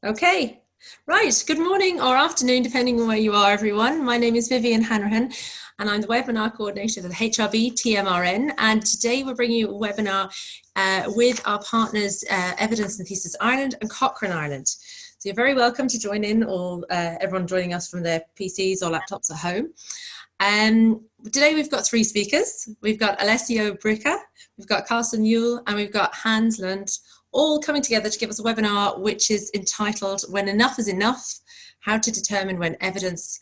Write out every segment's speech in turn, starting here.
Okay, right. Good morning or afternoon, depending on where you are, everyone. My name is Vivian Hanrahan, and I'm the webinar coordinator for the HRB-TMRN. And today we're bringing you a webinar with our partners, Evidence and Thesis Ireland and Cochrane Ireland. So you're very welcome to join in, or everyone joining us from their PCs or laptops at home. Today we've got three speakers. We've got Alessio Bricca, we've got Juhl, and we've got Lund, all coming together to give us a webinar which is entitled When Enough is Enough, How to Determine When Evidence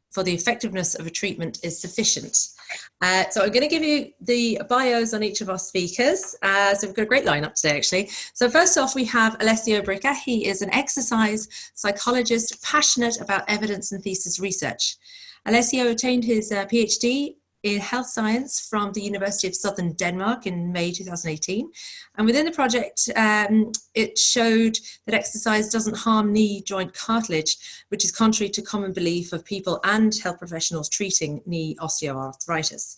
for the Effectiveness of a Treatment is Sufficient. So I'm going to give you the bios on each of our speakers. So we've got a great lineup today, actually. So first off, we have Alessio Bricca. He is an exercise psychologist passionate about evidence and thesis research. Alessio obtained his PhD in health science from the University of Southern Denmark in May 2018. And within the project, it showed that exercise doesn't harm knee joint cartilage, which is contrary to common belief of people and health professionals treating knee osteoarthritis.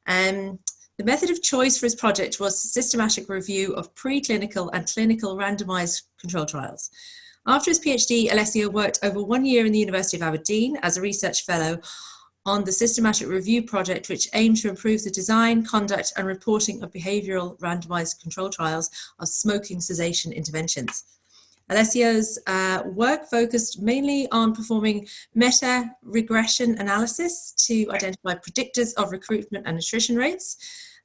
The method of choice for his project was a systematic review of preclinical and clinical randomized control trials. After his PhD, Alessio worked over 1 year in the University of Aberdeen as a research fellow on the systematic review project, which aimed to improve the design, conduct, and reporting of behavioral randomized control trials of smoking cessation interventions. Alessio's work focused mainly on performing meta-regression analysis to identify predictors of recruitment and attrition rates.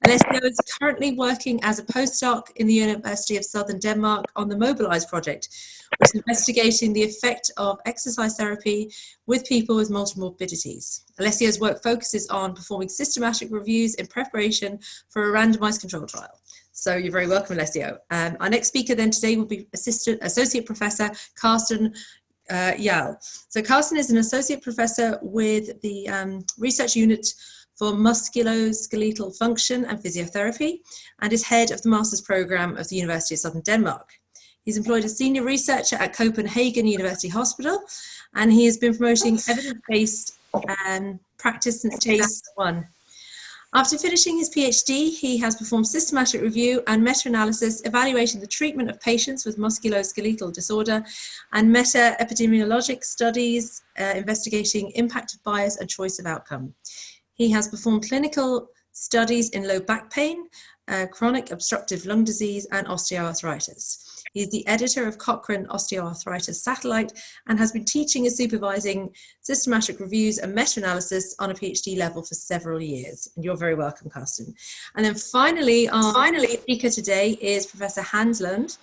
Alessio is currently working as a postdoc in the University of Southern Denmark on the Mobilize project, which is investigating the effect of exercise therapy with people with multiple morbidities. Alessio's work focuses on performing systematic reviews in preparation for a randomized control trial. So you're very welcome, Alessio. Our next speaker then today will be Associate Professor Carsten Juhl. So Carsten is an Associate Professor with the Research Unit for Musculoskeletal Function and Physiotherapy, and is head of the Master's Programme of the University of Southern Denmark. He's employed as senior researcher at Copenhagen University Hospital, and he has been promoting evidence-based practice since 2001. After finishing his PhD, he has performed systematic review and meta-analysis evaluating the treatment of patients with musculoskeletal disorder and meta-epidemiologic studies investigating impact of bias and choice of outcome. He has performed clinical studies in low back pain, chronic obstructive lung disease, and osteoarthritis. He is the editor of Cochrane Osteoarthritis Satellite and has been teaching and supervising systematic reviews and meta-analysis on a PhD level for several years. And you're very welcome, Carsten. And then finally, our speaker today is Professor Lund.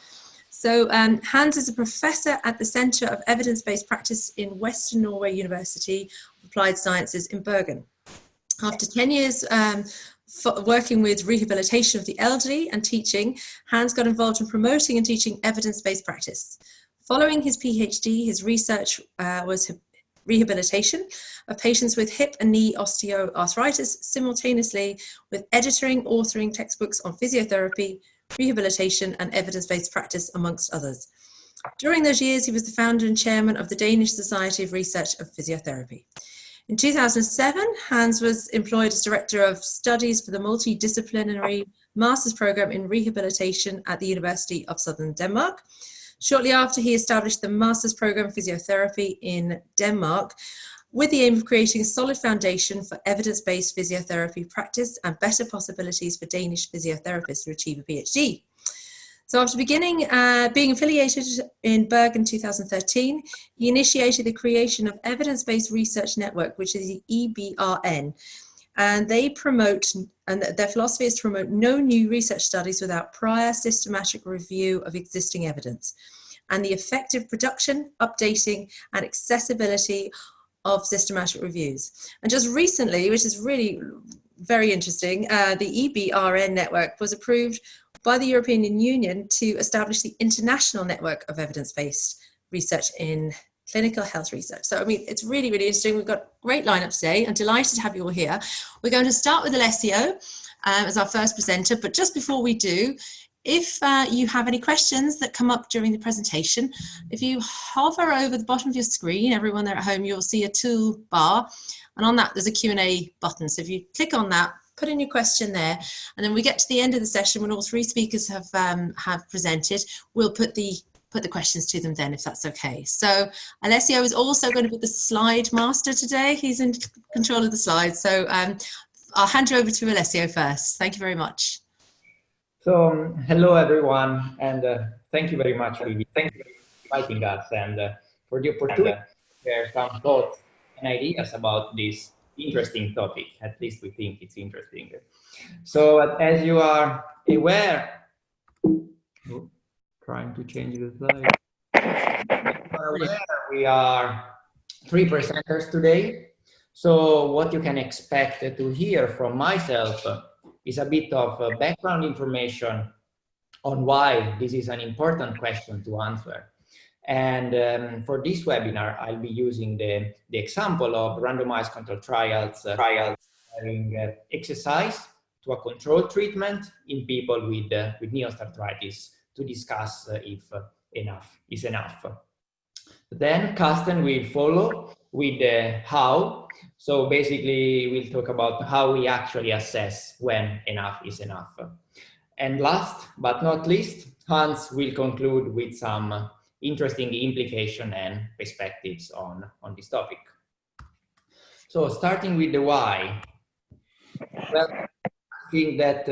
So Hans is a professor at the Centre of Evidence-Based Practice in Western Norway University of Applied Sciences in Bergen. After 10 years working with rehabilitation of the elderly and teaching, Hans got involved in promoting and teaching evidence-based practice. Following his PhD, his research was rehabilitation of patients with hip and knee osteoarthritis, simultaneously with editing, authoring textbooks on physiotherapy, rehabilitation, and evidence-based practice, amongst others. During those years, he was the founder and chairman of the Danish Society of Research of Physiotherapy. In 2007, Hans was employed as Director of Studies for the Multidisciplinary Master's Programme in Rehabilitation at the University of Southern Denmark. Shortly after, he established the Master's Programme in Physiotherapy in Denmark with the aim of creating a solid foundation for evidence-based physiotherapy practice and better possibilities for Danish physiotherapists to achieve a PhD. So after being affiliated in Bergen in 2013, he initiated the creation of Evidence-Based Research Network, which is the EBRN. And they promote, and their philosophy is to promote no new research studies without prior systematic review of existing evidence, and the effective production, updating, and accessibility of systematic reviews. And just recently, which is really very interesting, the EBRN network was approved by the European Union to establish the International Network of Evidence-Based Research in Clinical Health Research. So, I mean, it's really, really interesting. We've got a great lineup today. I'm delighted to have you all here. We're going to start with Alessio as our first presenter, but just before we do, if you have any questions that come up during the presentation, if you hover over the bottom of your screen, everyone there at home, you'll see a toolbar, and on that there's a Q&A button. So if you click on that, put in your question there, and then we get to the end of the session when all three speakers have presented, we'll put the put the questions to them then, if that's okay. So Alessio is also going to be the slide master today. He's in control of the slides. So I'll hand you over to Alessio first. Thank you very much. So hello everyone, and thank you very much, Vivi. Thank you for inviting us and for the opportunity to share some thoughts and ideas about this interesting topic. At least we think it's interesting. So as you are aware, trying to change the slide. We are 3 presenters today. So what you can expect to hear from myself is a bit of background information on why this is an important question to answer. And for this webinar, I'll be using the example of randomized controlled trials having exercise to a controlled treatment in people with knee osteoarthritis to discuss if enough is enough. Then Carsten will follow with the how. So basically, we'll talk about how we actually assess when enough is enough. And last but not least, Hans will conclude with some interesting implication and perspectives on this topic. So starting with the why. Well, I think that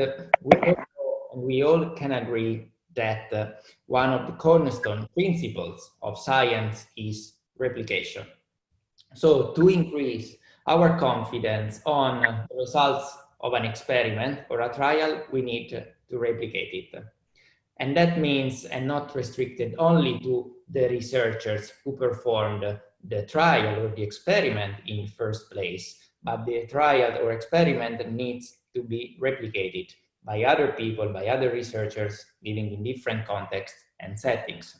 we all can agree that one of the cornerstone principles of science is replication. So to increase our confidence on the results of an experiment or a trial, we need to replicate it. And that means, and not restricted only to the researchers who performed the trial or the experiment in first place, but the trial or experiment needs to be replicated by other people, by other researchers living in different contexts and settings.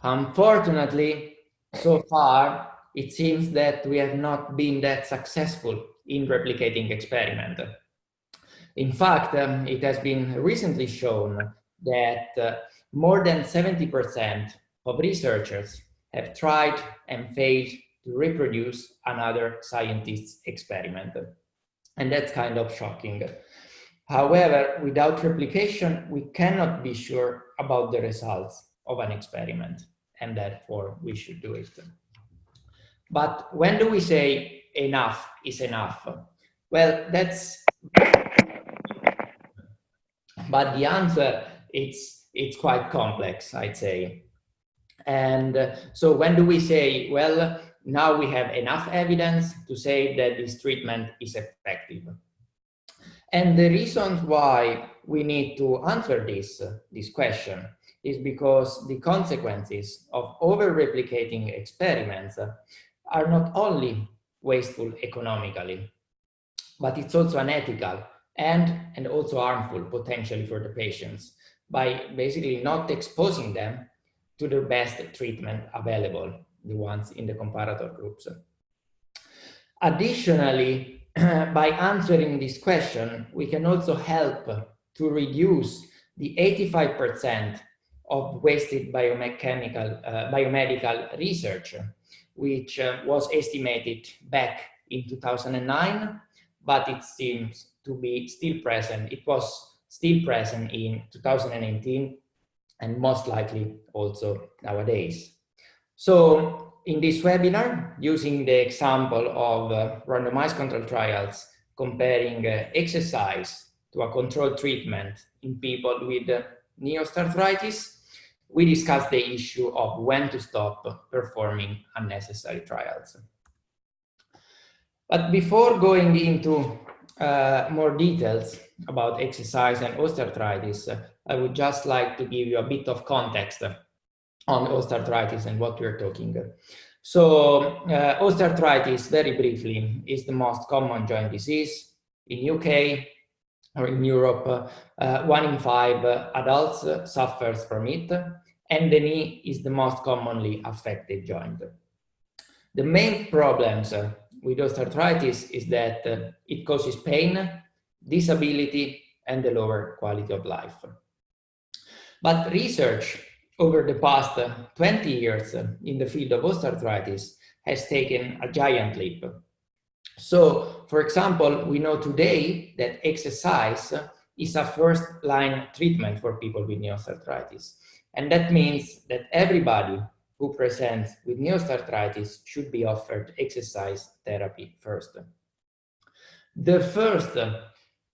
Unfortunately, so far, it seems that we have not been that successful in replicating experiment. In fact, it has been recently shown that more than 70% of researchers have tried and failed to reproduce another scientist's experiment. And that's kind of shocking. However, without replication, we cannot be sure about the results of an experiment, and therefore we should do it. But when do we say enough is enough? Well, but the answer, it's quite complex, I'd say. And so when do we say, well, now we have enough evidence to say that this treatment is effective? And the reasons why we need to answer this question is because the consequences of over-replicating experiments are not only wasteful economically, but it's also unethical and also harmful potentially for the patients by basically not exposing them to the best treatment available, the ones in the comparator groups. Additionally, by answering this question, we can also help to reduce the 85% of wasted biomedical research, which was estimated back in 2009, but it seems to be still present. It was still present in 2018 and most likely also nowadays. So in this webinar, using the example of randomized controlled trials comparing exercise to a controlled treatment in people with knee osteoarthritis, we discussed the issue of when to stop performing unnecessary trials. But before going into more details about exercise and osteoarthritis, I would just like to give you a bit of context on osteoarthritis and what we're talking. So osteoarthritis, very briefly, is the most common joint disease in UK or in Europe. 1 in 5 adults suffers from it, and the knee is the most commonly affected joint. The main problems with osteoarthritis is that it causes pain, disability, and a lower quality of life. But research over the past 20 years in the field of osteoarthritis has taken a giant leap. So, for example, we know today that exercise is a first-line treatment for people with knee osteoarthritis. And that means that everybody who presents with knee osteoarthritis should be offered exercise therapy first. The first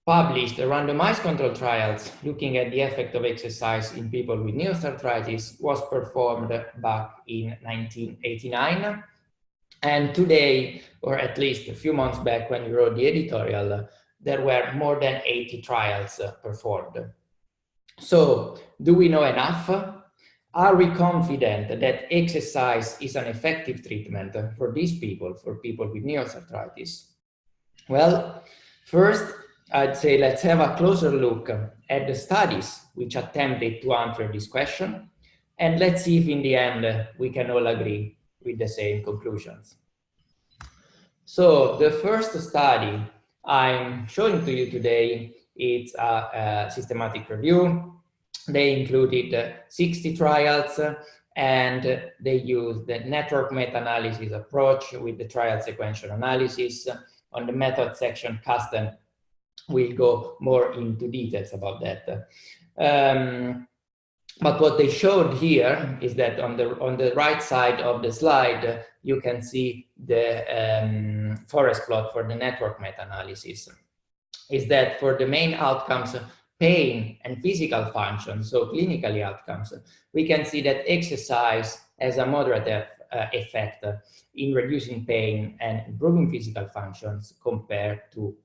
published randomized control trials looking at the effect of exercise in people with knee osteoarthritis was performed back in 1989. And today, or at least a few months back when we wrote the editorial, there were more than 80 trials performed. So, do we know enough? Are we confident that exercise is an effective treatment for these people, for people with knee osteoarthritis? Well, first, I'd say let's have a closer look at the studies which attempted to answer this question, and let's see if in the end we can all agree with the same conclusions. So the first study I'm showing to you today is a systematic review. They included 60 trials, and they used the network meta-analysis approach with the trial sequential analysis. On the method section, Carsten will go more into details about that. But what they showed here is that on the right side of the slide, you can see the forest plot for the network meta-analysis. Is that for the main outcomes, pain and physical function, so clinically outcomes, we can see that exercise has a moderate effect in reducing pain and improving physical functions compared to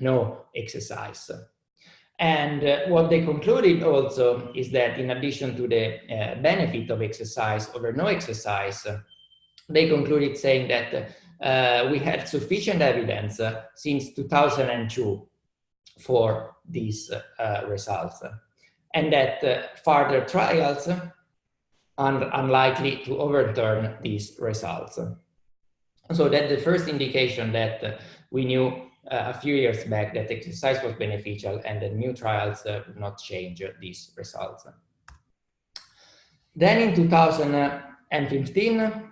no exercise. And what they concluded also is that in addition to the benefit of exercise over no exercise, they concluded saying that we had sufficient evidence since 2002 for these results, and that further trials are unlikely to overturn these results. So that's the first indication that we knew a few years back that exercise was beneficial, and the new trials would not change these results. Then in 2015,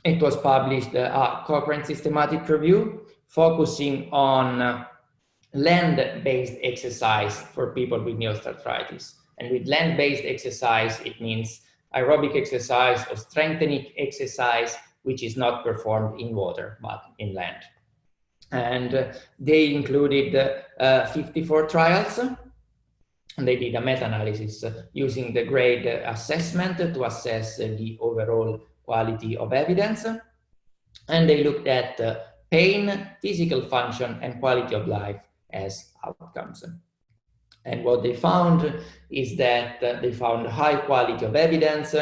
it was published a Cochrane systematic review focusing on land-based exercise for people with knee osteoarthritis. And with land-based exercise, it means aerobic exercise or strengthening exercise, which is not performed in water, but in land. And they included 54 trials. And they did a meta-analysis using the grade assessment to assess the overall quality of evidence. And they looked at pain, physical function, and quality of life as outcomes. And what they found is that they found high quality of evidence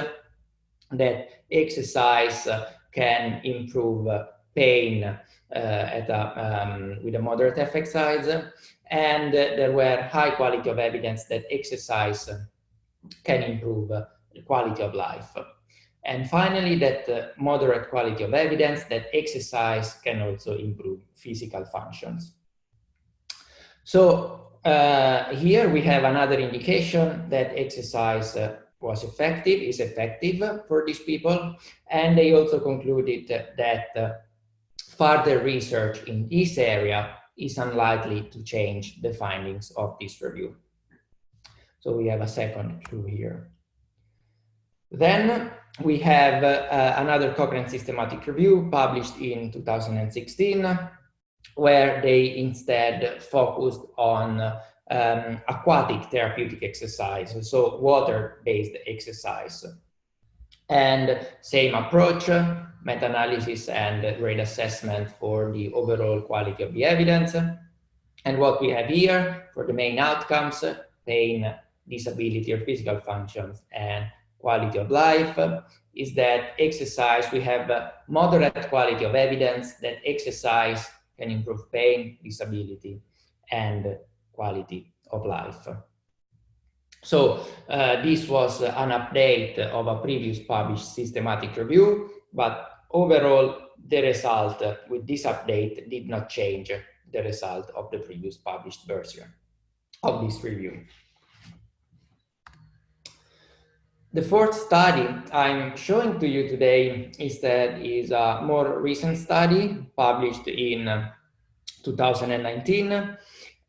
that exercise can improve pain with a moderate effect size, and there were high quality of evidence that exercise can improve the quality of life. And finally, that moderate quality of evidence that exercise can also improve physical functions. So here we have another indication that exercise is effective for these people. And they also concluded that further research in this area is unlikely to change the findings of this review. So we have a second clue here. Then we have another Cochrane systematic review published in 2016, where they instead focused on aquatic therapeutic exercise, so water-based exercise. And same approach, meta-analysis and grade assessment for the overall quality of the evidence. And what we have here for the main outcomes, pain, disability or physical functions, and quality of life, is that exercise, we have moderate quality of evidence that exercise can improve pain, disability, and quality of life. So this was an update of a previous published systematic review, but overall the result with this update did not change the result of the previous published version of this review. The fourth study I'm showing to you today is a more recent study published in 2019,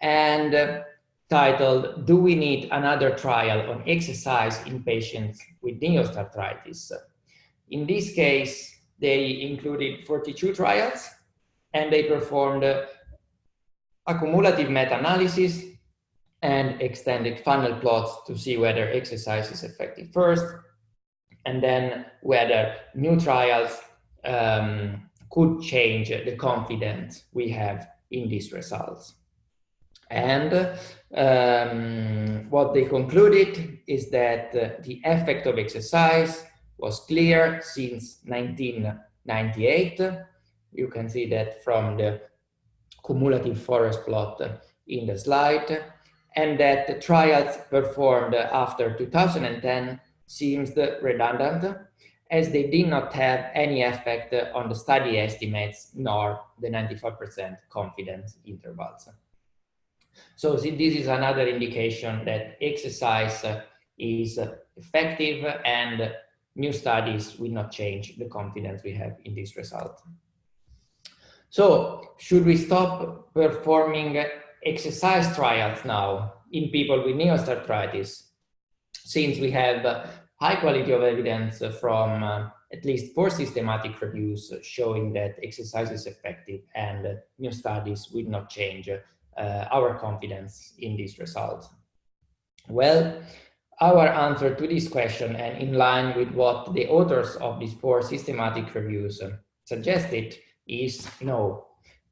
and titled, "Do we need another trial on exercise in patients with knee osteoarthritis?" In this case, they included 42 trials, and they performed a cumulative meta-analysis and extended funnel plots to see whether exercise is effective first, and then whether new trials could change the confidence we have in these results. And what they concluded is that the effect of exercise was clear since 1998. You can see that from the cumulative forest plot in the slide, and that the trials performed after 2010 seems redundant, as they did not have any effect on the study estimates nor the 95% confidence intervals. So this is another indication that exercise is effective, and new studies will not change the confidence we have in this result. So should we stop performing exercise trials now in people with knee osteoarthritis, since we have high quality of evidence from at least 4 systematic reviews showing that exercise is effective, and new studies will not change our confidence in these results? Well, our answer to this question, and in line with what the authors of these 4 systematic reviews suggested, is no.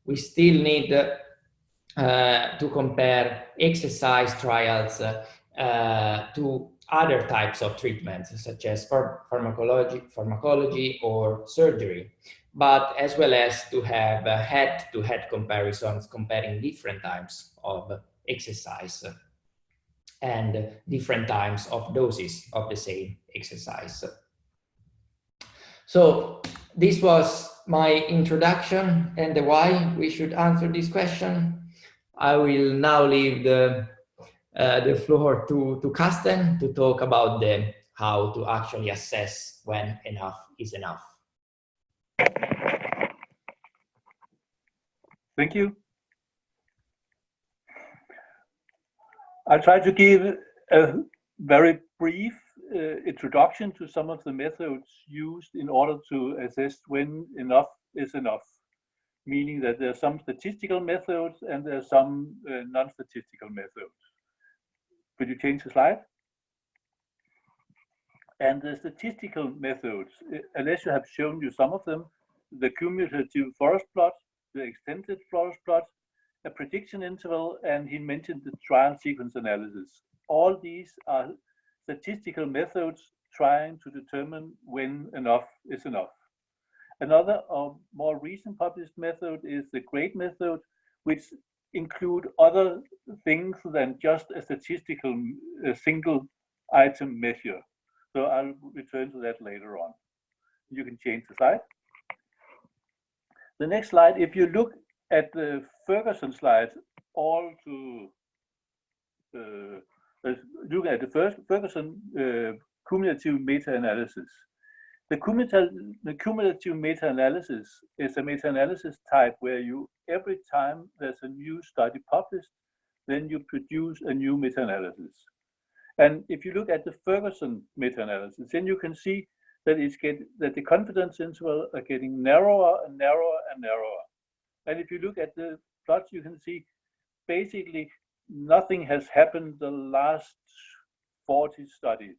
We still need to compare exercise trials to other types of treatments, such as pharmacology or surgery, but as well as to have head-to-head comparisons comparing different types of exercise and different times of doses of the same exercise. So this was my introduction and the why we should answer this question. I will now leave the floor to Carsten to talk about the how to actually assess when enough is enough. Thank you. I'll try to give a very brief introduction to some of the methods used in order to assess when enough is enough, meaning that there are some statistical methods and there are some non-statistical methods. Could you change the slide? And the statistical methods, Alessio have shown you some of them: the cumulative forest plot, the extended forest plot, a prediction interval, and he mentioned the trial sequence analysis. All these are statistical methods trying to determine when enough is enough. Another more recent published method is the grade method, which include other things than just a statistical single item measure. So I'll return to that later on. You can change the slide. The next slide, if you look at the Ferguson slides, all to look at the first Ferguson cumulative meta-analysis. The cumulative meta-analysis is a meta-analysis type where you, every time there's a new study published, then you produce a new meta-analysis. And if you look at the Ferguson meta-analysis, then you can see that that the confidence intervals are getting narrower and narrower and narrower. And if you look at the plots, you can see basically nothing has happened the last 40 studies,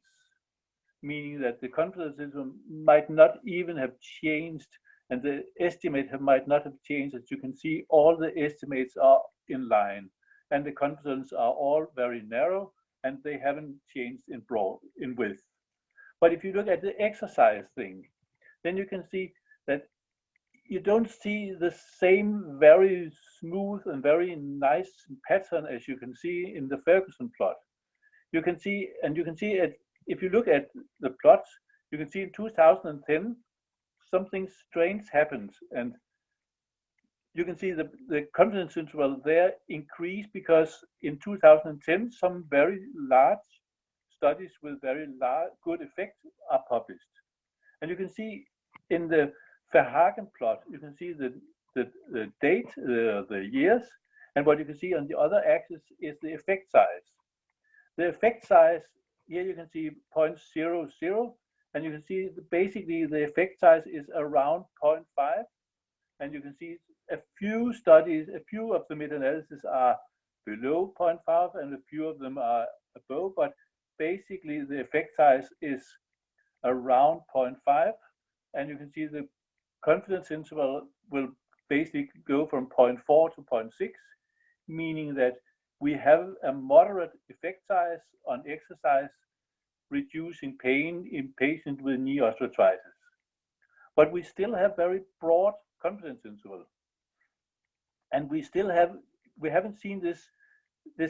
meaning that the confidence interval might not even have changed, and the estimate might not have changed. As you can see, all the estimates are in line, and the confidence are all very narrow, and they haven't changed in width. But if you look at the exercise thing, then you can see that you don't see the same very smooth and very nice pattern as you can see in the Ferguson plot. You can see, if you look at the plots, you can see in 2010, something strange happened. And you can see the confidence interval there increased because in 2010, some very large studies with very good effects are published. And you can see in the Verhagen plot, you can see the date, the years, And what you can see on the other axis is the effect size. The effect size, here you can see 0.00, and you can see basically the effect size is around 0.5. And you can see a few studies, a few of the meta-analyses are below 0.5 and a few of them are above, but basically the effect size is around 0.5. And you can see the confidence interval will basically go from 0.4 to 0.6, meaning that we have a moderate effect size on exercise, reducing pain in patients with knee osteoarthritis. But we still have very broad confidence interval. And we haven't seen this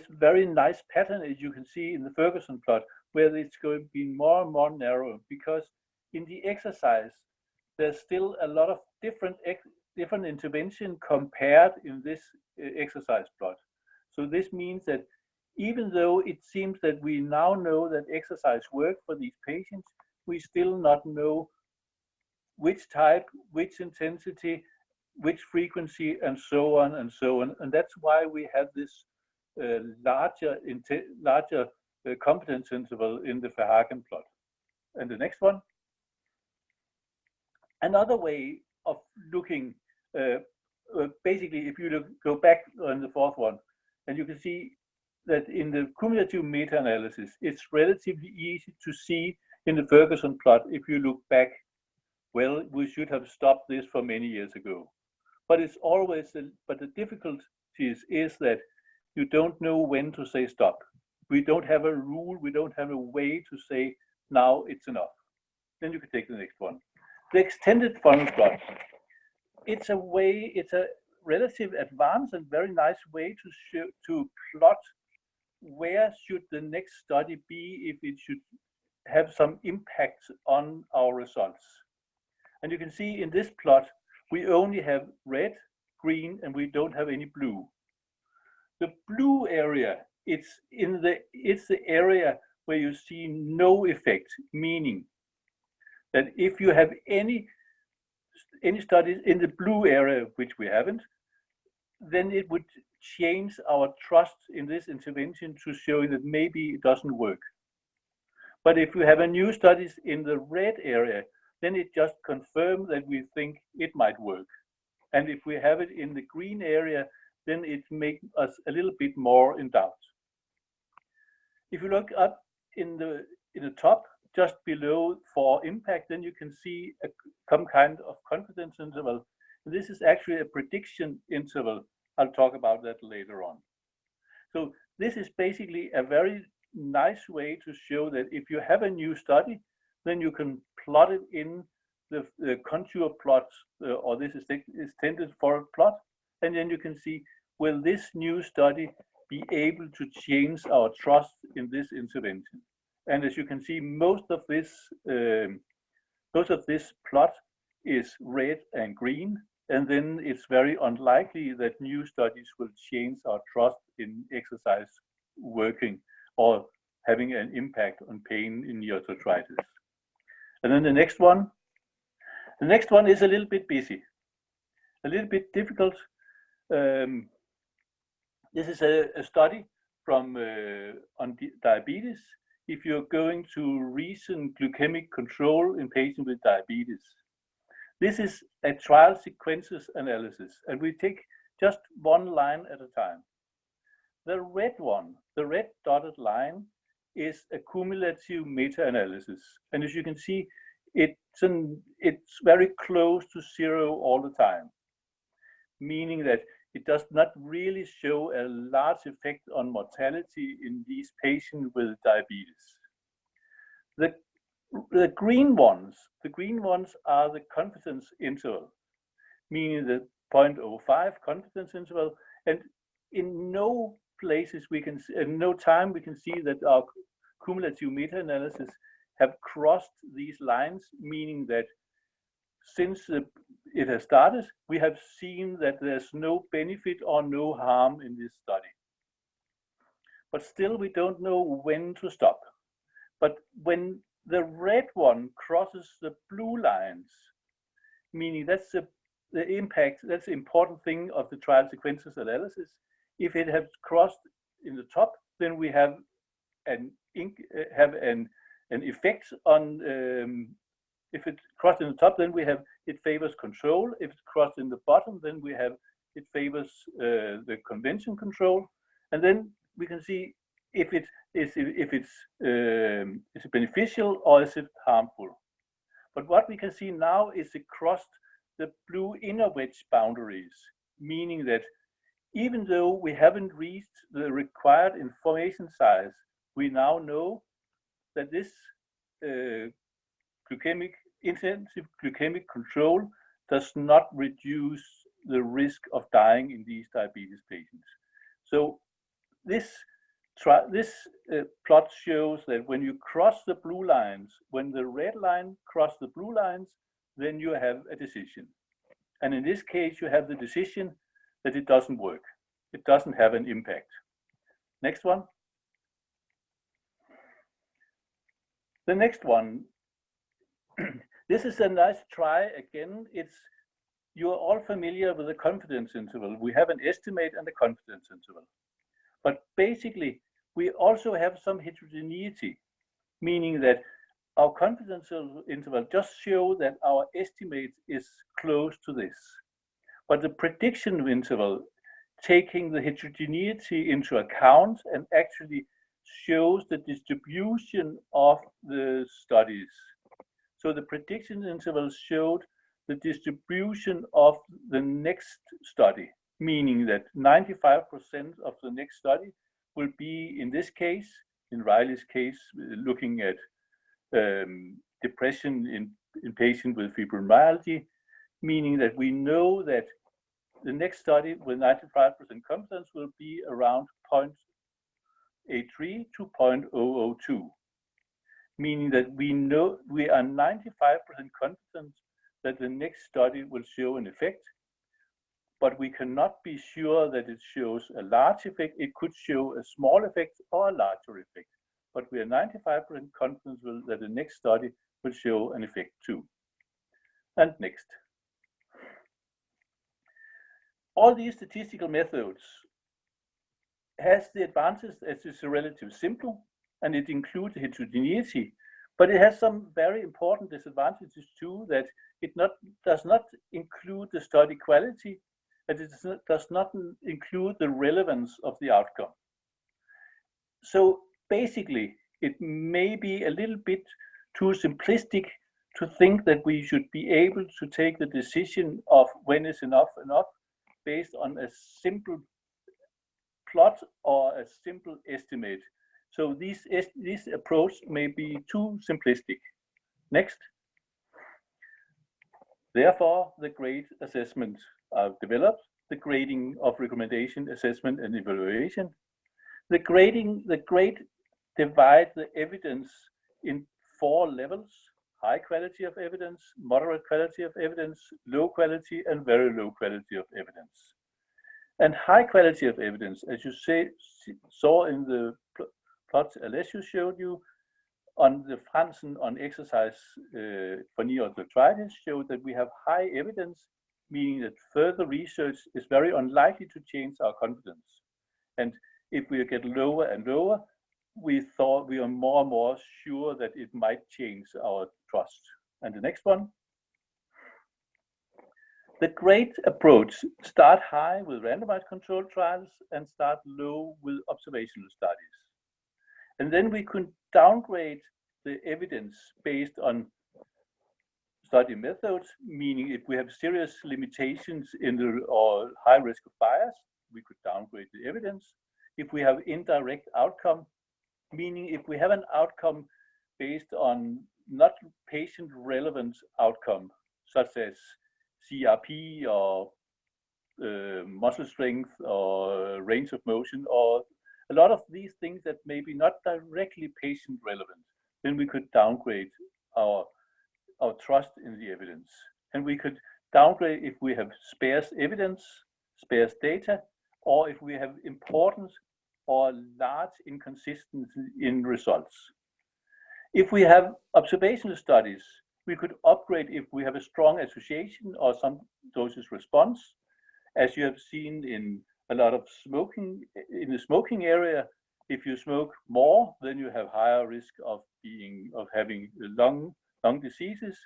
very nice pattern, as you can see in the Ferguson plot, where it's going to be more and more narrow, because in the exercise, there's still a lot of different intervention compared in this exercise plot. So this means that even though it seems that we now know that exercise works for these patients, we still not know which type, which intensity, which frequency, and so on and so on. And that's why we have this larger confidence interval in the Verhagen plot. And the next one. Another way of looking, basically, if you go back on the fourth one, and you can see that in the cumulative meta-analysis, it's relatively easy to see in the Ferguson plot, if you look back, well, we should have stopped this for many years ago. But it's always, but the difficulties is that you don't know when to say stop. We don't have a rule, we don't have a way to say, now it's enough. Then you can take the next one. The extended funnel plot. It's a relative advanced and very nice way to plot where should the next study be if it should have some impact on our results. And you can see in this plot, we only have red, green, and we don't have any blue. The blue area, it's the area where you see no effect, meaning that if you have any studies in the blue area, which we haven't, then it would change our trust in this intervention to show that maybe it doesn't work. But if we have a new studies in the red area, then it just confirms that we think it might work. And if we have it in the green area, then it makes us a little bit more in doubt. If you look up in the top, just below for impact, then you can see some kind of confidence interval. And this is actually a prediction interval. I'll talk about that later on. So this is basically a very nice way to show that if you have a new study, then you can plot it in the contour plots, or this is extended for plot, and then you can see, will this new study be able to change our trust in this intervention? And as you can see, most of this plot is red and green, and then it's very unlikely that new studies will change our trust in exercise working or having an impact on pain in knee osteoarthritis. And then the next one is a little bit busy, a little bit difficult. This is a study from on diabetes. If you're going to reason glycemic control in patients with diabetes. This is a trial sequences analysis, and we take just one line at a time. The red one, the red dotted line, is a cumulative meta-analysis. And as you can see, it's very close to zero all the time, meaning that it does not really show a large effect on mortality in these patients with diabetes. The green ones are the confidence interval, meaning the 0.05 confidence interval, and in no places we can, in no time we can see that our cumulative meta-analysis have crossed these lines, meaning that since it has started, we have seen that there's no benefit or no harm in this study. But still, we don't know when to stop. But when the red one crosses the blue lines, meaning that's the impact, that's the important thing of the trial sequences analysis, If it has crossed in the top, then we have an effect on. If it crossed in the top, then we have it favors control. If it's crossed in the bottom, then we have it favors the convention control. And then we can see if it's beneficial or is it harmful. But what we can see now is it crossed the blue inner wedge boundaries, meaning that even though we haven't reached the required information size, we now know that this intensive glycemic control does not reduce the risk of dying in these diabetes patients. So this plot shows that when you cross the blue lines, when the red line crosses the blue lines, then you have a decision. And in this case, you have the decision that it doesn't work. It doesn't have an impact. Next one. The next one. This is a nice try again. You're all familiar with the confidence interval. We have an estimate and a confidence interval. But basically, we also have some heterogeneity, meaning that our confidence interval just shows that our estimate is close to this. But the prediction interval, taking the heterogeneity into account and actually shows the distribution of the studies. So the prediction interval showed the distribution of the next study, meaning that 95% of the next study will be, in this case, in Riley's case, looking at depression in patients with fibromyalgia, meaning that we know that the next study with 95% confidence will be around 0.83 to 0.002, meaning that we know we are 95% confident that the next study will show an effect, but we cannot be sure that it shows a large effect. It could show a small effect or a larger effect, but we are 95% confident that the next study will show an effect too. And next. All these statistical methods has the advantage that it's relatively simple and it includes heterogeneity, but it has some very important disadvantages too, that it does not include the study quality, and it does not include the relevance of the outcome. So basically, it may be a little bit too simplistic to think that we should be able to take the decision of when is enough based on a simple plot or a simple estimate. So this approach may be too simplistic. Next. Therefore, the grade assessments are developed, the grading of recommendation, assessment, and evaluation. The grade divides the evidence in 4 levels: high quality of evidence, moderate quality of evidence, low quality, and very low quality of evidence. And high quality of evidence, as you saw in the plots Alessio showed you, on the Franzen on exercise for knee osteoarthritis showed that we have high evidence, meaning that further research is very unlikely to change our confidence. And if we get lower and lower, we thought we are more and more sure that it might change our trust. And the next one. The grade approach start high with randomized controlled trials and start low with observational studies. And then we could downgrade the evidence based on study methods, meaning if we have serious limitations or high risk of bias, we could downgrade the evidence. If we have indirect outcome, meaning if we have an outcome based on not patient relevant outcome, such as CRP or muscle strength or range of motion, or a lot of these things that may be not directly patient relevant, then we could downgrade our trust in the evidence. And we could downgrade if we have sparse evidence, sparse data, or if we have important or large inconsistency in results. If we have observational studies, we could upgrade if we have a strong association or some doses response, as you have seen in a lot of smoking in the smoking area. If you smoke more, then you have higher risk of having lung diseases.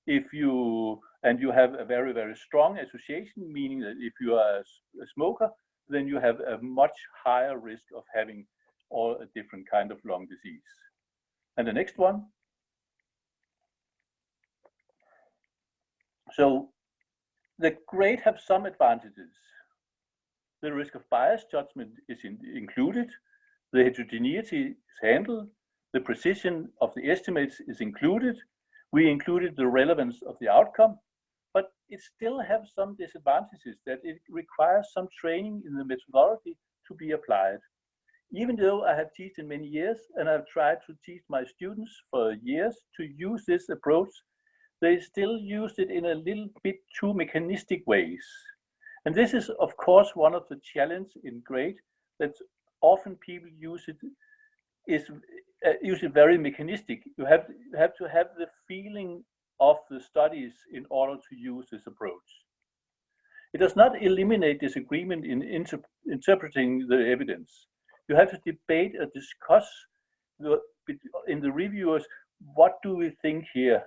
If you have a very, very strong association, meaning that if you are a smoker, then you have a much higher risk of having all a different kind of lung disease. And the next one. So the grade have some advantages. The risk of bias judgment is included. The heterogeneity is handled. The precision of the estimates is included. We included the relevance of the outcome, but it still have some disadvantages, that it requires some training in the methodology to be applied. Even though I have taught in many years and I've tried to teach my students for years to use this approach, they still use it in a little bit too mechanistic ways. And this is, of course, one of the challenges in grade, that often people use it very mechanistic. You have to have the feeling of the studies in order to use this approach. It does not eliminate disagreement in interpreting the evidence. You have to debate or discuss in the reviewers, what do we think here?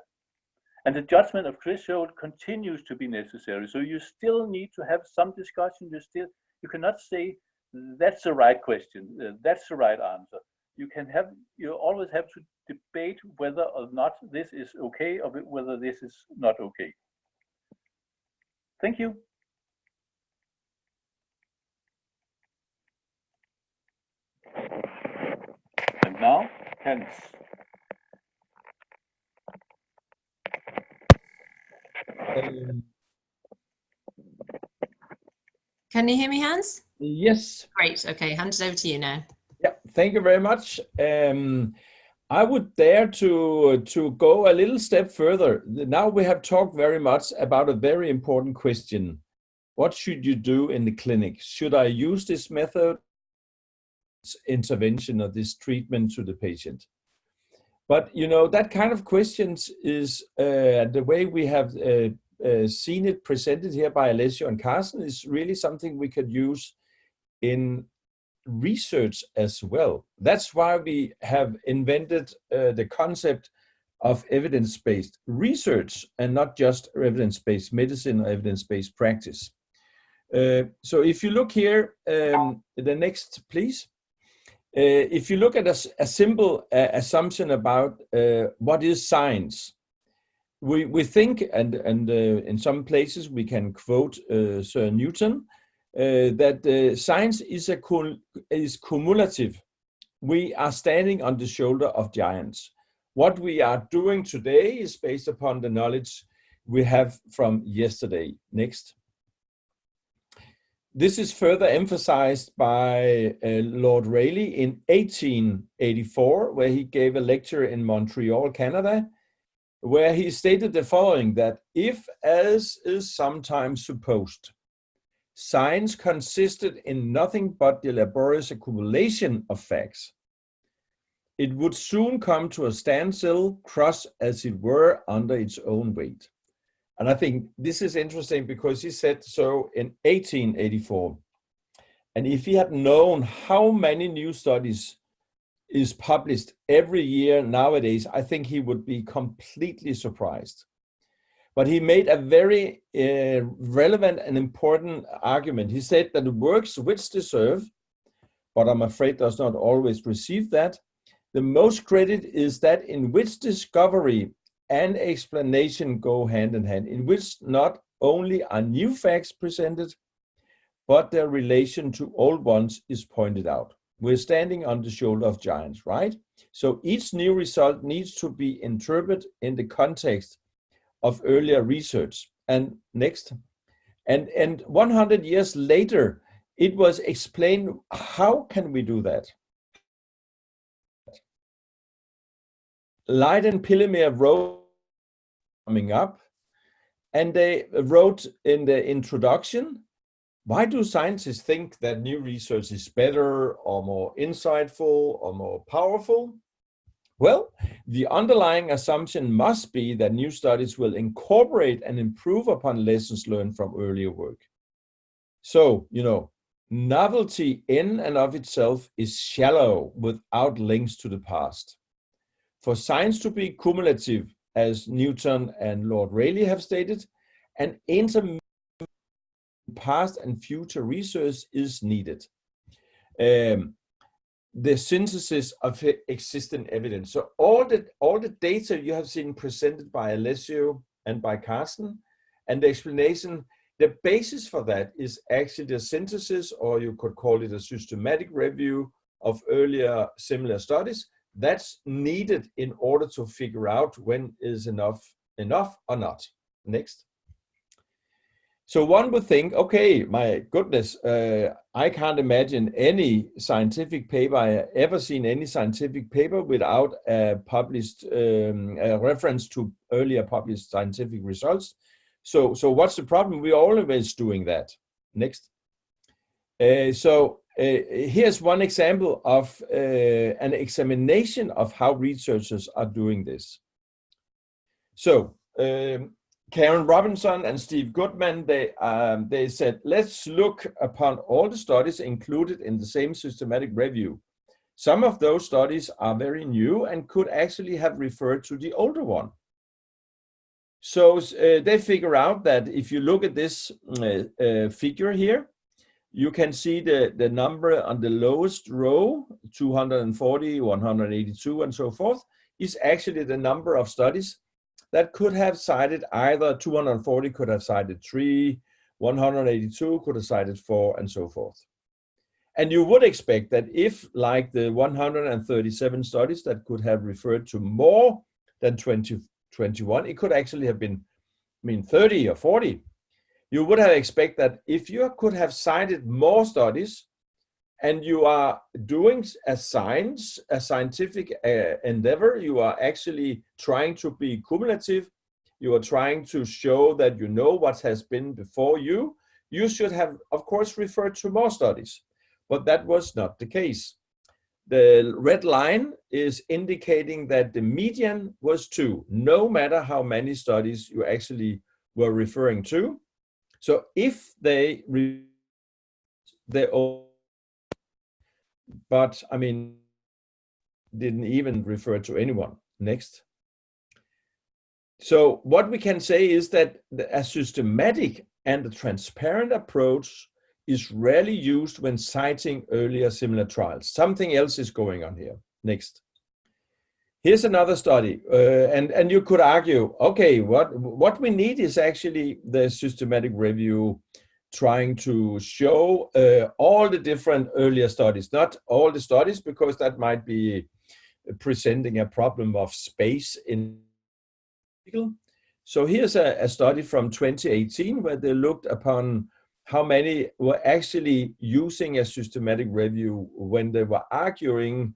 And the judgment of threshold continues to be necessary. So you still need to have some discussion. You cannot say that's the right question, that's the right answer. You always have to debate whether or not this is okay, or whether this is not okay. Thank you. And now, Hans. Can you hear me, Hans? Yes. Great. Okay, hand it over to you now. Yeah, thank you very much. I would dare to go a little step further. Now we have talked very much about a very important question. What should you do in the clinic? Should I use this method, intervention, or this treatment to the patient? But you know, that kind of questions is the way we have seen it presented here by Alessio and Carsten is really something we could use in research as well. That's why we have invented the concept of evidence-based research and not just evidence-based medicine or evidence-based practice. So if you look here, the next, please. If you look at a simple assumption about what is science, we think, and in some places we can quote Sir Newton, that science is cumulative. We are standing on the shoulder of giants. What we are doing today is based upon the knowledge we have from yesterday. Next. This is further emphasized by Lord Rayleigh in 1884, where he gave a lecture in Montreal, Canada, where he stated the following, that if, as is sometimes supposed, science consisted in nothing but the laborious accumulation of facts, it would soon come to a standstill, crushed as it were under its own weight. And I think this is interesting because he said so in 1884. And if he had known how many new studies is published every year nowadays, I think he would be completely surprised. But he made a very relevant and important argument. He said that the works which deserve, but I'm afraid does not always receive that, the most credit is that in which discovery and explanation go hand in hand, in which not only are new facts presented, but their relation to old ones is pointed out. We're standing on the shoulder of giants, right? So each new result needs to be interpreted in the context of earlier research. And next. And 100 years later, it was explained, how can we do that? Leiden-Pillemer wrote coming up, and they wrote in the introduction, why do scientists think that new research is better or more insightful or more powerful? Well, the underlying assumption must be that new studies will incorporate and improve upon lessons learned from earlier work. So, you know, novelty in and of itself is shallow without links to the past. For science to be cumulative, as Newton and Lord Rayleigh have stated, an intermediate past and future research is needed. The synthesis of existing evidence. So all the data you have seen presented by Alessio and by Carsten, and the explanation, the basis for that is actually the synthesis, or you could call it a systematic review of earlier similar studies, that's needed in order to figure out when is enough or not. Next. So one would think, okay, my goodness, I can't imagine any scientific paper, I ever seen any scientific paper without a published a reference to earlier published scientific results. So what's the problem? We're always doing that. Next. Here's one example of an examination of how researchers are doing this. So Karen Robinson and Steve Goodman, they said, let's look upon all the studies included in the same systematic review. Some of those studies are very new and could actually have referred to the older one. So they figure out that if you look at this figure here, you can see the number on the lowest row, 240, 182, and so forth, is actually the number of studies that could have cited either 240 could have cited 3, 182 could have cited 4, and so forth. And you would expect that if, like the 137 studies that could have referred to more than 21, it could actually have been, 30 or 40. You would have expected that if you could have cited more studies, and you are doing a scientific endeavor, you are actually trying to be cumulative, you are trying to show that you know what has been before you, you should have, of course, referred to more studies. But that was not the case. The red line is indicating that the median was 2, no matter how many studies you actually were referring to. So if they but didn't even refer to anyone. Next. So what we can say is that a systematic and a transparent approach is rarely used when citing earlier similar trials. Something else is going on here. Next. Here's another study, and you could argue, okay, what we need is actually the systematic review trying to show all the different earlier studies, not all the studies, because that might be presenting a problem of space in. So here's a study from 2018 where they looked upon how many were actually using a systematic review when they were arguing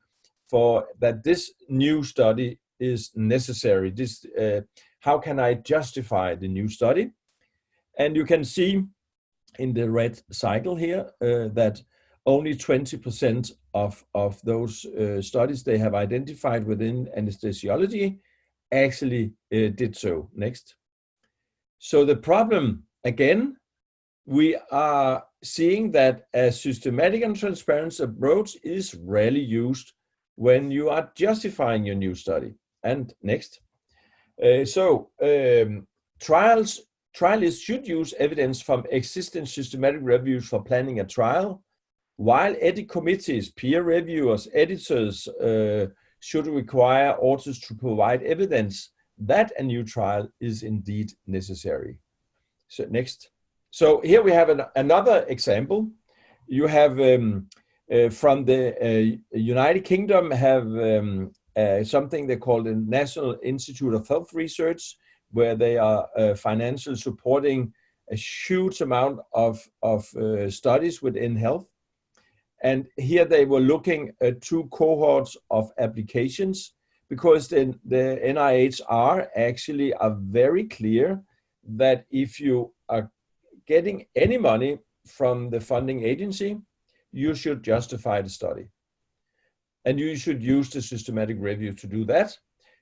for that this new study is necessary. This, how can I justify the new study? And you can see in the red cycle here that only 20% of those studies they have identified within anesthesiology actually did so. Next. So the problem, again, we are seeing that a systematic and transparent approach is rarely used when you are justifying your new study. And next. Trialists should use evidence from existing systematic reviews for planning a trial, while ethics committees, peer reviewers, editors should require authors to provide evidence that a new trial is indeed necessary. So next. So here we have another example. You have from the United Kingdom have something they call the National Institute of Health Research, where they are financially supporting a huge amount of studies within health. And here they were looking at 2 cohorts of applications, because the NIHR actually are very clear that if you are getting any money from the funding agency, you should justify the study. And you should use the systematic review to do that.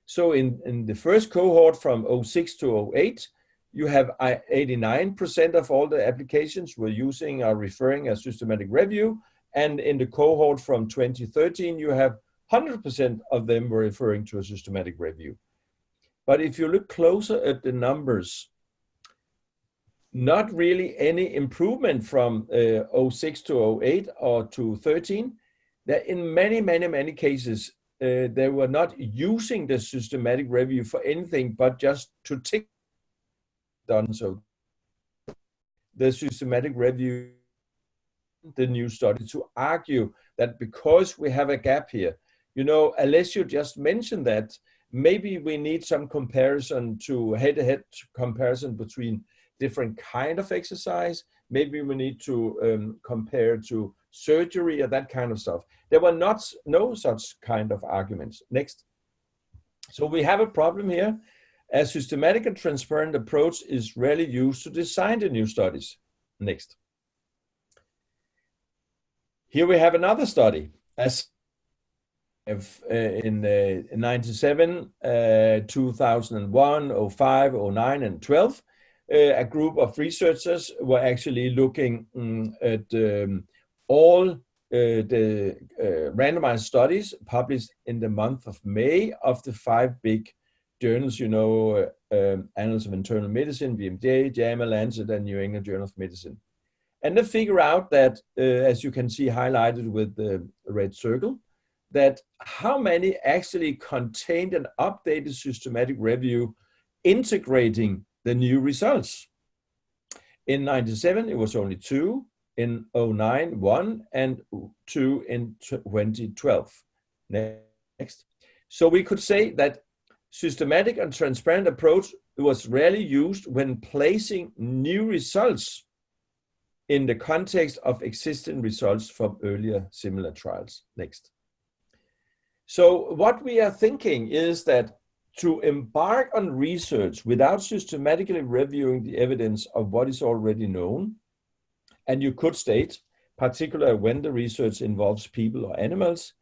So in the first cohort from 06 to 08, you have 89% of all the applications were using or referring a systematic review. And in the cohort from 2013, you have 100% of them were referring to a systematic review. But if you look closer at the numbers, not really any improvement from 06 to 08 or to 13. That in many cases, they were not using the systematic review for anything but just to tick done so. The systematic review, the new study, to argue that because we have a gap here, you know, Alessio just mentioned that maybe we need some comparison to head-to-head comparison between different kind of exercise. Maybe we need to compare to surgery or that kind of stuff. There were no such kind of arguments. Next. So we have a problem here. A systematic and transparent approach is rarely used to design the new studies. Next. Here we have another study. As in 97, 2001, 05, 09, and 12, a group of researchers were actually looking at all the randomized studies published in the month of May of the 5 big journals, you know, Annals of Internal Medicine, BMJ, JAMA, Lancet, and New England Journal of Medicine. And they figure out that, as you can see highlighted with the red circle, that how many actually contained an updated systematic review integrating the new results. In 97, it was only 2, in 09, 1, and 2 in 2012. Next. So we could say that systematic and transparent approach was rarely used when placing new results in the context of existing results from earlier similar trials. Next. So what we are thinking is that to embark on research without systematically reviewing the evidence of what is already known, and you could state, particularly when the research involves people or animals,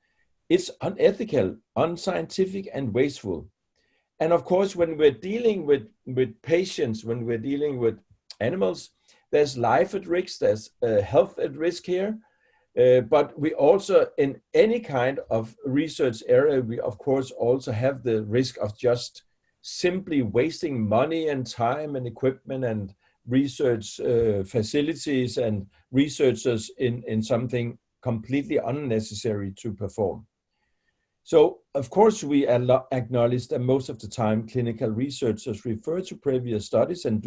it's unethical, unscientific, and wasteful. And of course, when we're dealing with patients, when we're dealing with animals, there's life at risk, there's health at risk here. But we also, in any kind of research area, we of course also have the risk of just simply wasting money and time and equipment and research facilities and researchers in something completely unnecessary to perform. So of course we acknowledge that most of the time clinical researchers refer to previous studies and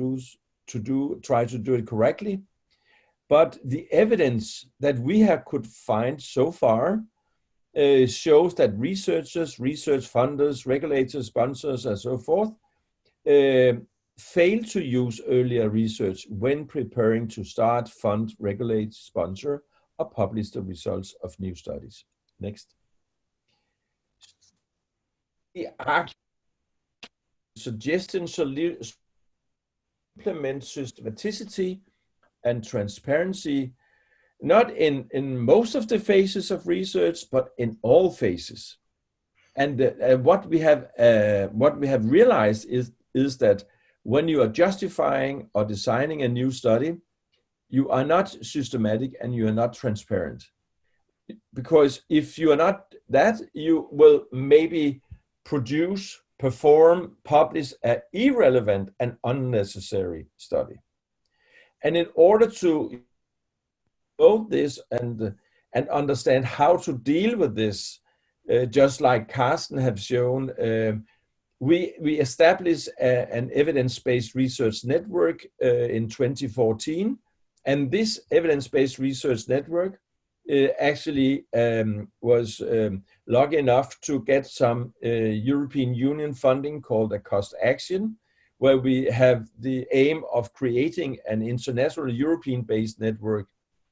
try to do it correctly. But the evidence that we could find so far shows that researchers, research funders, regulators, sponsors, and so forth fail to use earlier research when preparing to start, fund, regulate, sponsor, or publish the results of new studies. Next. The suggestion should implement systematicity and transparency, not in most of the phases of research, but in all phases. And what we have realized is that when you are justifying or designing a new study, you are not systematic and you are not transparent. Because if you are not that, you will maybe produce, perform, publish an irrelevant and unnecessary study. And in order to know this and understand how to deal with this, just like Carsten have shown, we established an evidence-based research network in 2014. And this evidence-based research network actually was lucky enough to get some European Union funding called a cost action, where we have the aim of creating an international European-based network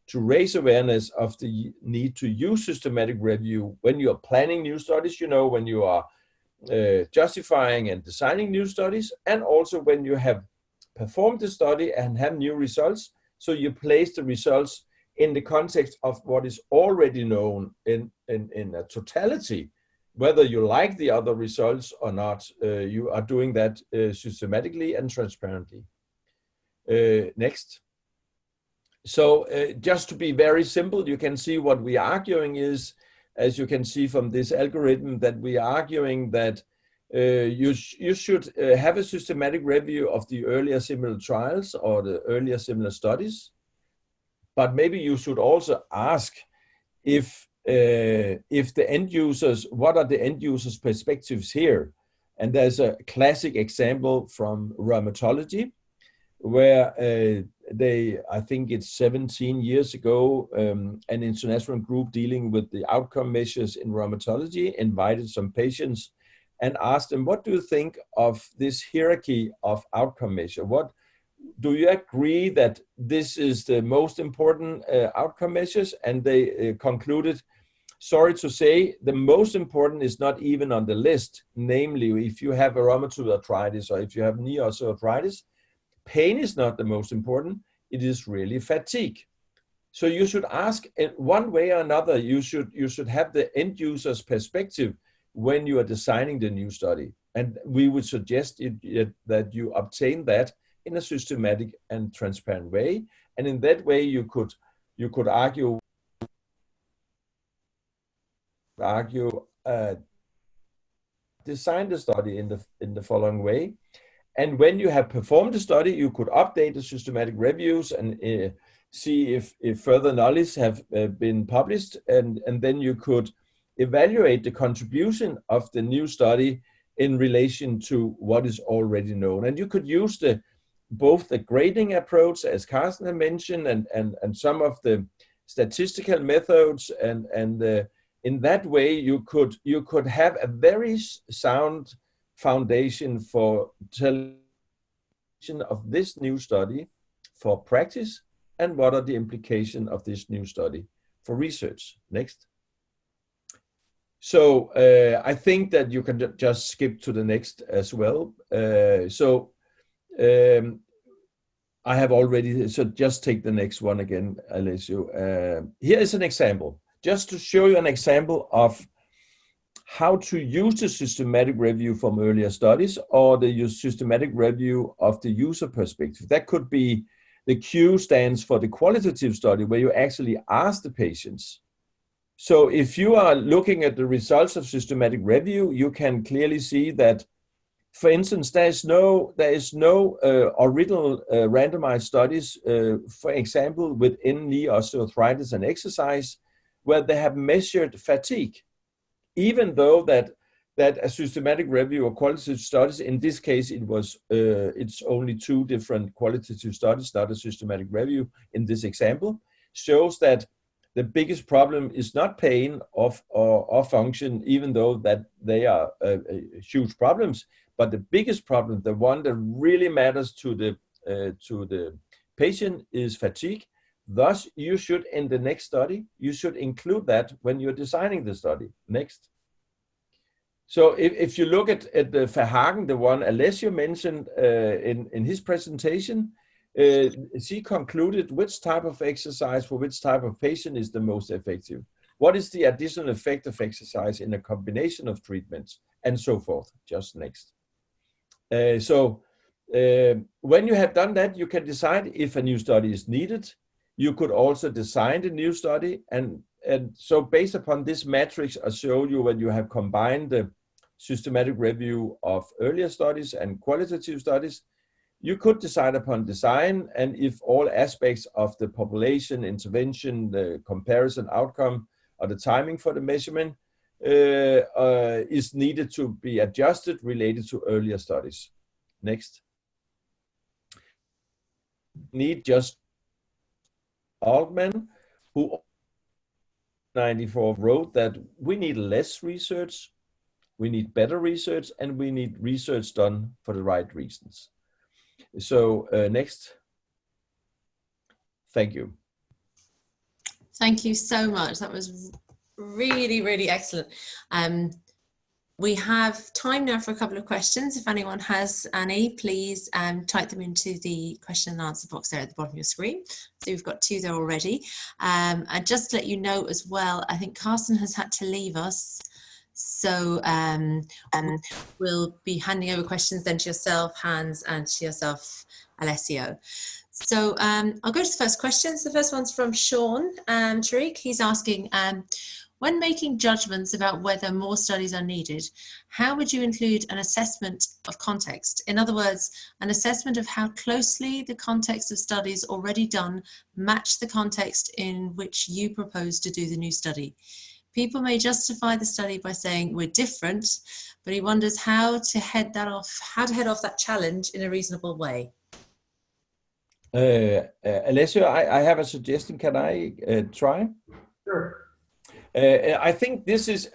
to raise awareness of the need to use systematic review when you are planning new studies, you know, when you are justifying and designing new studies, and also when you have performed the study and have new results. So you place the results in the context of what is already known in a totality. Whether you like the other results or not, you are doing that systematically and transparently. Next. So just to be very simple, you can see what we are arguing is, as you can see from this algorithm, that we are arguing that you should have a systematic review of the earlier similar trials or the earlier similar studies. But maybe you should also ask if the end users, what are the end users' perspectives here? And there's a classic example from rheumatology, where I think it's 17 years ago, an international group dealing with the outcome measures in rheumatology invited some patients and asked them, what do you think of this hierarchy of outcome measure? What do you agree that this is the most important outcome measures? And they concluded, sorry to say, the most important is not even on the list. Namely, if you have a rheumatoid arthritis or if you have knee osteoarthritis, pain is not the most important. It is really fatigue. So you should ask in one way or another, you should have the end user's perspective when you are designing the new study. And we would suggest that you obtain that in a systematic and transparent way. And in that way, you could argue design the study in the following way. And when you have performed the study, you could update the systematic reviews and see if further knowledge have been published. And then you could evaluate the contribution of the new study in relation to what is already known. And you could use both the grading approach, as Carsten had mentioned, and some of the statistical methods. And in that way, you could have a very sound foundation for television of this new study for practice and what are the implications of this new study for research. Next. So I think that you can just skip to the next as well. I have already, so just take the next one again, Alessio. Here is an example, just to show you an example of how to use the systematic review from earlier studies or the systematic review of the user perspective. That could be, the Q stands for the qualitative study, where you actually ask the patients. So if you are looking at the results of systematic review, you can clearly see that, for instance, there is no original randomized studies, for example, within knee osteoarthritis and exercise, where they have measured fatigue. Even though that a systematic review of qualitative studies, in this case, it's only two different qualitative studies, not a systematic review in this example, shows that the biggest problem is not pain or function, even though that they are huge problems, but the biggest problem, the one that really matters to the patient, is fatigue. Thus, you should, in the next study, you should include that when you're designing the study. Next. So if you look at the Verhagen, the one Alessio mentioned in his presentation, she concluded which type of exercise for which type of patient is the most effective. What is the additional effect of exercise in a combination of treatments, and so forth. Just next. When you have done that, you can decide if a new study is needed. You could also design the new study. And so based upon this matrix I showed you, when you have combined the systematic review of earlier studies and qualitative studies, you could decide upon design, and if all aspects of the population, intervention, the comparison outcome, or the timing for the measurement is needed to be adjusted related to earlier studies. Next. Need just Altman, who 94 wrote that we need less research, we need better research, and we need research done for the right reasons. So next. Thank you. Thank you so much. That was really, really excellent. We have time now for a couple of questions. If anyone has any, please type them into the question and answer box there at the bottom of your screen. So we've got two there already. And just to let you know as well, I think Carsten has had to leave us. So we'll be handing over questions then to yourself, Hans, and to yourself, Alessio. So I'll go to the first questions. The first one's from Sean Tariq. He's asking, when making judgments about whether more studies are needed, how would you include an assessment of context? In other words, an assessment of how closely the context of studies already done match the context in which you propose to do the new study. People may justify the study by saying we're different, but he wonders how to head off that challenge in a reasonable way. Alessio, I have a suggestion. Can I try? Sure. I think this is,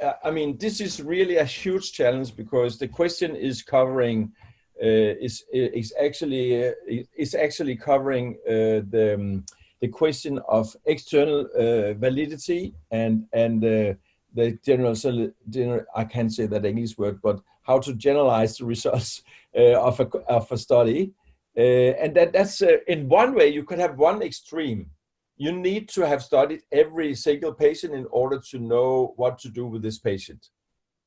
this is really a huge challenge, because the question is covering, is actually covering the question of external validity and the general, I can't say that English word, but how to generalize the results of a study. And that's in one way, you could have one extreme. You need to have studied every single patient in order to know what to do with this patient.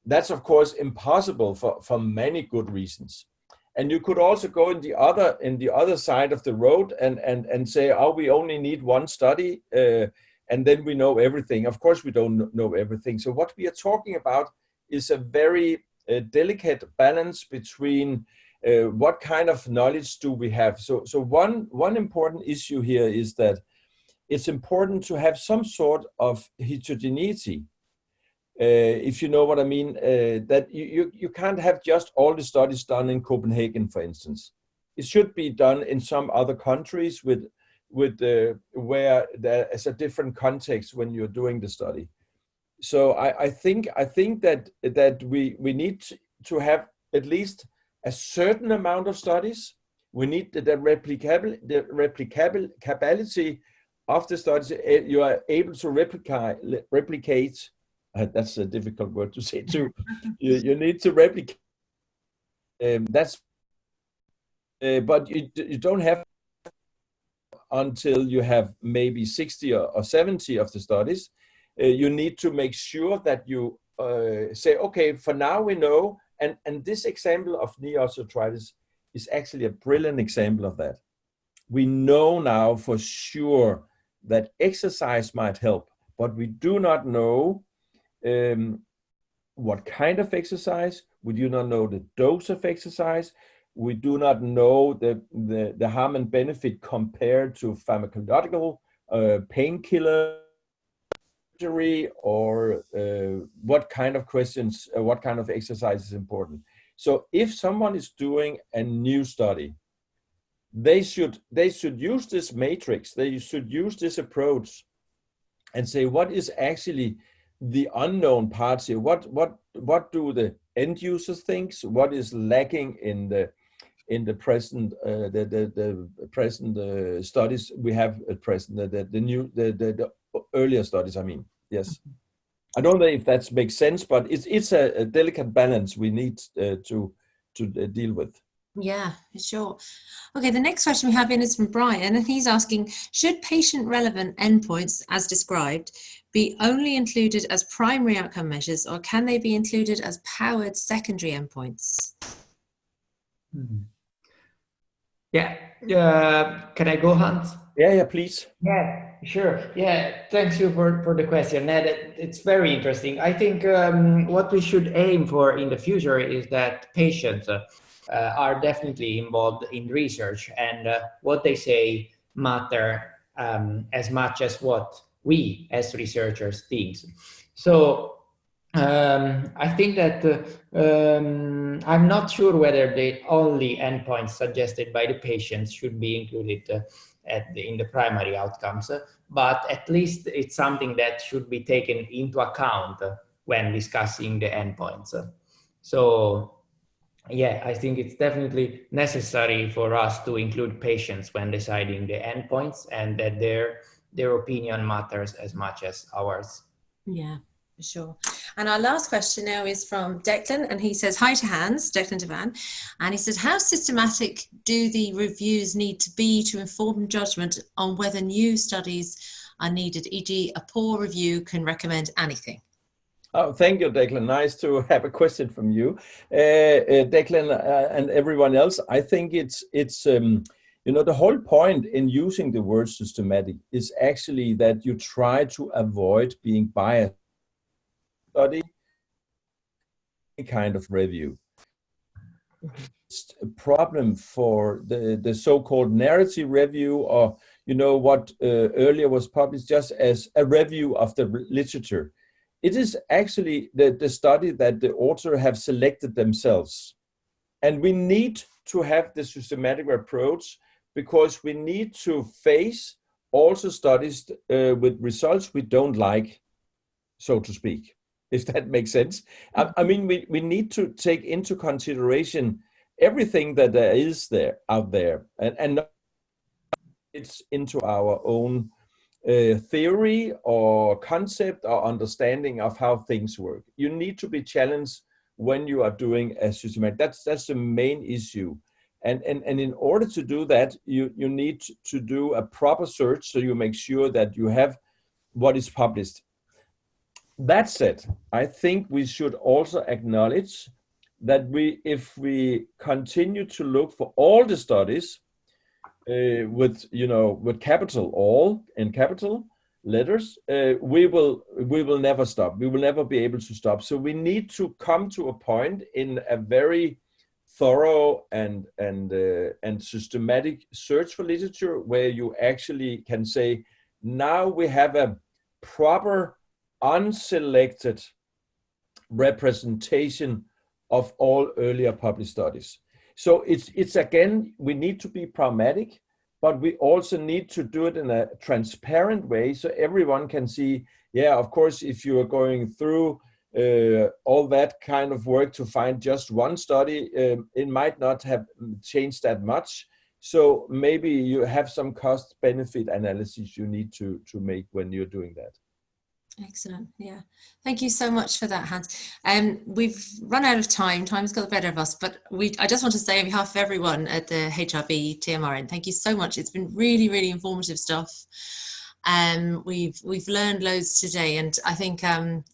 That's of course impossible for many good reasons. And you could also go in the other side of the road and say, oh, we only need one study, and then we know everything. Of course, we don't know everything. So what we are talking about is a very delicate balance between what kind of knowledge do we have. So one important issue here is that it's important to have some sort of heterogeneity. If you know what I mean, that you can't have just all the studies done in Copenhagen, for instance. It should be done in some other countries where there is a different context when you're doing the study. So I think that we need to have at least a certain amount of studies. We need the replicability of the studies. You are able to replicate. That's a difficult word to say too. You need to replicate. But you don't have until you have maybe 60 or 70 of the studies. You need to make sure that you say, okay, for now we know, and this example of knee osteoarthritis is actually a brilliant example of that. We know now for sure that exercise might help, but we do not know what kind of exercise. We do not know the dose of exercise. We do not know the harm and benefit compared to pharmacological painkiller or what kind of questions, what kind of exercise is important. So if someone is doing a new study, they should use this matrix. They should use this approach and say, what is actually the unknown parts here? What do the end users think? What is lacking in the present the present studies we have at present, the earlier studies, I mean. Yes, I don't know if that makes sense, but it's a delicate balance we need to deal with. Yeah, sure. Okay, the next question we have in is from Brian, and he's asking, should patient-relevant endpoints, as described, be only included as primary outcome measures, or can they be included as powered secondary endpoints? Yeah, can I go, Hans? Yeah, please. Yeah, sure. Yeah, thanks you for the question. It's very interesting. I think what we should aim for in the future is that patients are definitely involved in research, and what they say matter as much as what we as researchers think. So I think that I'm not sure whether the only endpoints suggested by the patients should be included in the primary outcomes, but at least it's something that should be taken into account when discussing the endpoints. So yeah, I think it's definitely necessary for us to include patients when deciding the endpoints, and that their opinion matters as much as ours. Yeah, for sure. And our last question now is from Declan, and he says, hi to Hans, Declan Devan, and he says, how systematic do the reviews need to be to inform judgment on whether new studies are needed, e.g. a poor review can recommend anything? Oh, thank you, Declan. Nice to have a question from you, Declan, and everyone else. I think it's you know, the whole point in using the word systematic is actually that you try to avoid being biased. Study any kind of review. It's a problem for the so-called narrative review, or you know what earlier was published just as a review of the literature. It is actually the study that the author have selected themselves. And we need to have the systematic approach because we need to face also studies with results we don't like, so to speak, if that makes sense. I mean, we need to take into consideration everything that there is out there, and it's into our own theory or concept or understanding of how things work. You need to be challenged when you are doing a systematic. That's the main issue. And in order to do that, you need to do a proper search so you make sure that you have what is published. That said, I think we should also acknowledge that if we continue to look for all the studies with capital all in capital letters, we will never stop. We will never be able to stop. So we need to come to a point in a very thorough and systematic search for literature where you actually can say, now we have a proper unselected representation of all earlier published studies. So it's again, we need to be pragmatic, but we also need to do it in a transparent way so everyone can see, yeah, of course, if you are going through all that kind of work to find just one study, it might not have changed that much. So maybe you have some cost-benefit analysis you need to make when you're doing that. Excellent. Yeah. Thank you so much for that, Hans. We've run out of time. Time's got the better of us, but I just want to say on behalf of everyone at the HRB-TMRN, thank you so much. It's been really, really informative stuff. We've learned loads today, and I think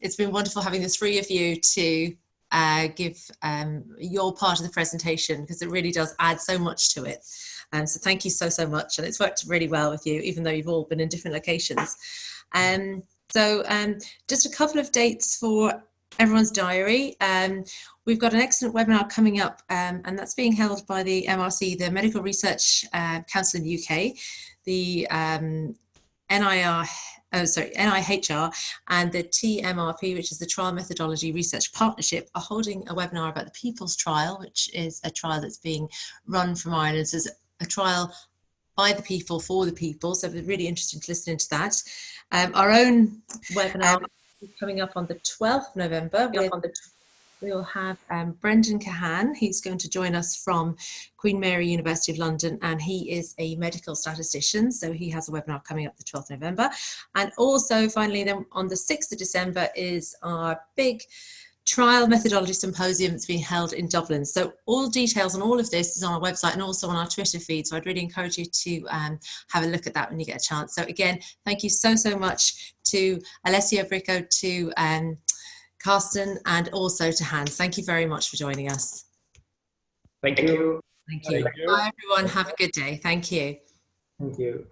it's been wonderful having the three of you to give your part of the presentation, because it really does add so much to it. So thank you so much, and it's worked really well with you, even though you've all been in different locations. So just a couple of dates for everyone's diary. We've got an excellent webinar coming up, and that's being held by the MRC, the Medical Research Council in the UK, the NIHR and the TMRP, which is the Trial Methodology Research Partnership, are holding a webinar about the People's Trial, which is a trial that's being run from Ireland. So it's a trial by the people, for the people. So it's really interesting to listen into that. Our own webinar is coming up on the 12th of November. We'll have Brendan Kahan. He's going to join us from Queen Mary University of London, and he is a medical statistician. So he has a webinar coming up the 12th of November. And also, finally, then on the 6th of December is our big trial methodology symposium that's being held in Dublin. So all details on all of this is on our website and also on our Twitter feed. So I'd really encourage you to have a look at that when you get a chance. So again, thank you so much to Alessio Bricca, to Carsten, and also to Hans. Thank you very much for joining us. Thank you. Thank you. Bye everyone. Have a good day. Thank you. Thank you.